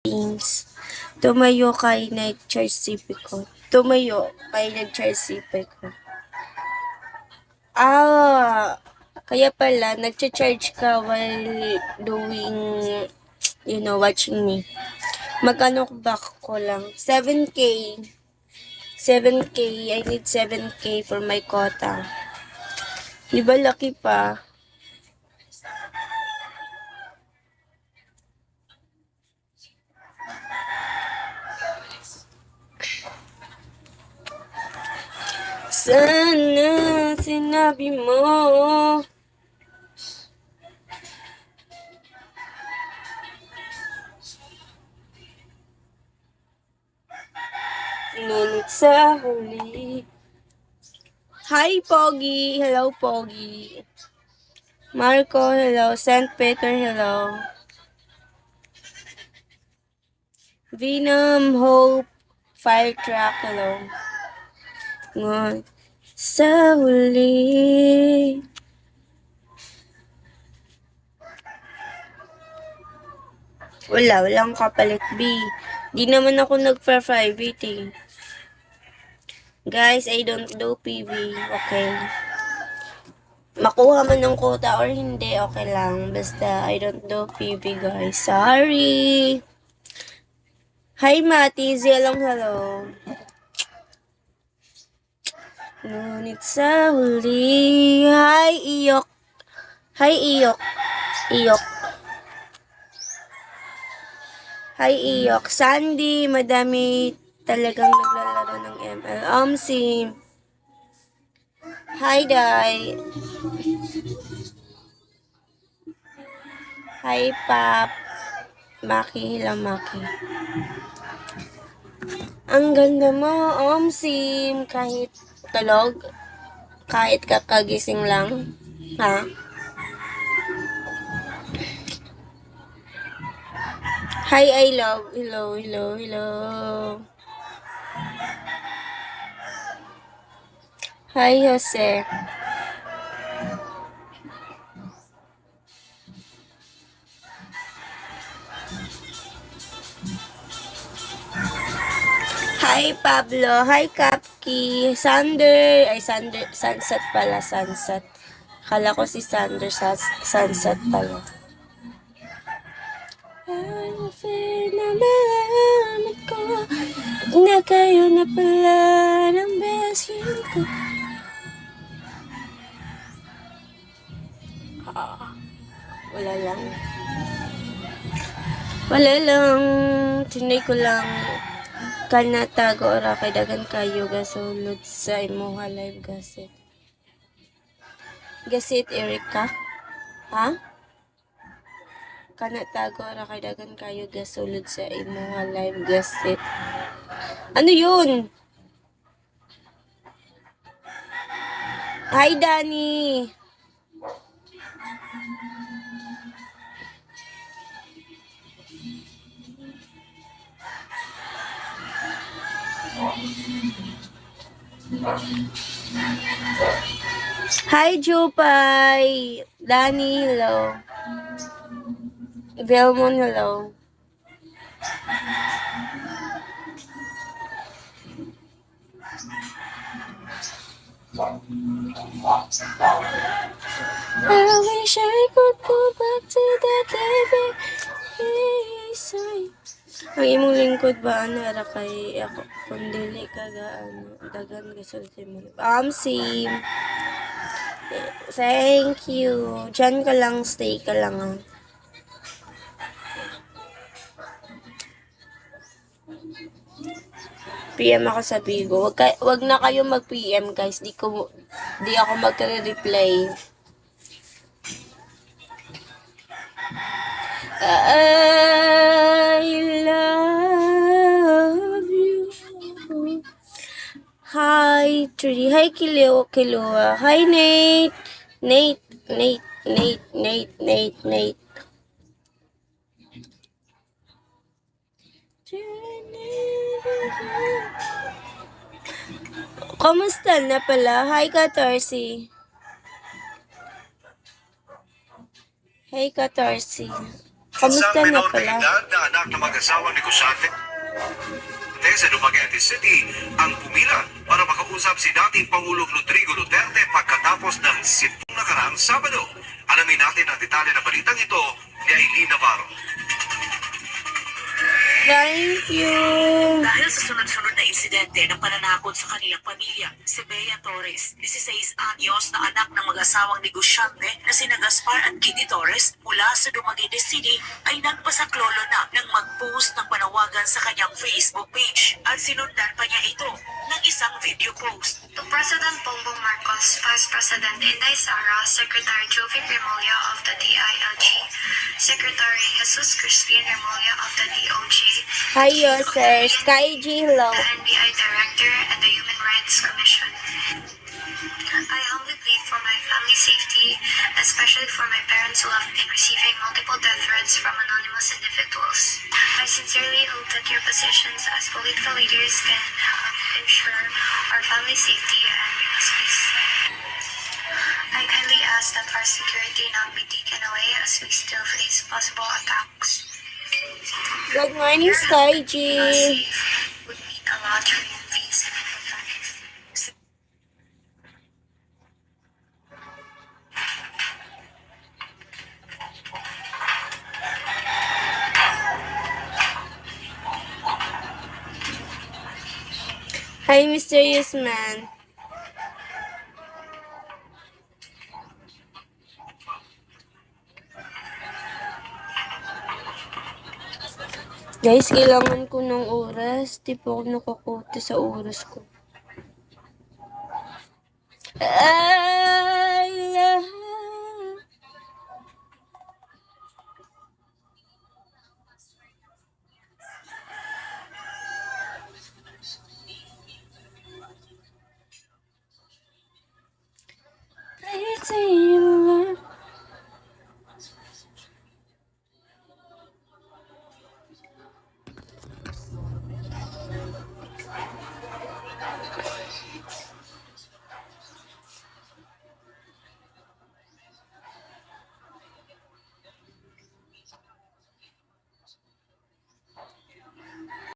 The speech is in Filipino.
Philippines. Tumayo kay nag-charge CP ko. Tumayo kay nag-charge CP ko. Kaya pala, nag-charge ka while doing, watching me. Magkano back ko lang? 7K. 7K. I need 7K for my quota. Di ba lucky pa? Sana sinabi mo. Ngunit sa huli. Hi, Pogi. Hello, Pogi. Marco, hello. St. Peter, hello. Venom, Hope, Fire Truck, hello. Ngunit sa huli. Walang kapalit, B. Di naman ako nagpa-private eh. Guys, I don't do PV. Okay. Makuha man ng quota or hindi, okay lang. Basta, I don't do PV, guys. Sorry. Hi, Mati. Zelong, hello. Ngunit sa huli. Hi, Iyok. Hi, Iyok. Iyok. Hi, Iyok. Sandy, madami talagang naglalaro ng ML. Sim. Hi, Dai. Hi, Pap. Maki, hello, Maki. Ang ganda mo, Sim. Kahit tulog, kahit kakagising lang. Ha? Hi, I love. Hello, hello, hello. Hi, Jose. Hi, Pablo. Hi, Kapki. Sander. Sunset pala, Sunset. Kala ko si Sander sa Sunset pala. Nalaman ko na kayo na pala ng best friend ko. Wala lang. Tinay ko lang. Kanatago ora kay dagan kayo gasulod sa imuha live gasit. Gasit, Erika? Ha? Kanatago ora kay dagan kayo gasulod sa imuha live gasit. Ano yun? Hi, Danny! Hi, Jupay! Danny, hello. Velmon, hello. I wish I could go back to that baby. Ang imong lingkod ba ana kay ako kun dili kaga dagan gasulti mo. Sim. Thank you. Diyan ka lang, stay ka lang. PM ako sa Bigo. Wag na kayo mag-PM, guys. Di ako magre-reply. I love you. Hi, Trudy. Hi, Kilua. Hi, Nate. Nate. Kamusta na pala? Hi, Katarsi. Hey, Katarsi. Kamusta Isang na menor de pala? edad na anak ng mag-asawang negosyante sa Dumaguete City ang pumila para makausap si dating Pangulong Rodrigo Duterte pagkatapos ng sitpong nakaraang Sabado. Alamin natin ang detalye ng balitang ito ni Aileen Navarro. Thank you. Dahil sa sunod-sunod na insidente ng pananakot sa kanilang pamilya, si Bea Torres, 16 anyos na anak ng mag-asawang negosyante na sina Gaspar at Kitty Torres mula sa Dumaguete City ay nagpasaklolo na nang mag-post ng panawagan sa kanyang Facebook page at sinundan pa niya ito ng isang video post. To President Bongbong Marcos, Vice President Inday Sara, Secretary Jovic Remulla of the DILG, Secretary Jesus Crispin Remulla of the DOJ, Hayo, sir. Sky G, hello. the NBI Director, and the Human Rights Commission. I humbly plead for my family's safety, especially for my parents who have been receiving multiple death threats from anonymous individuals. I sincerely hope that your positions as political leaders can ensure our family's safety and bring us peace. I kindly ask that our security not be taken away as we still face possible attacks. Good morning, Sky G. Safe would mean a lot to you, please. Hi, mysterious man. Guys, kailangan ko ng oras. Di po ako nakakote sa oras ko. I love... Pretty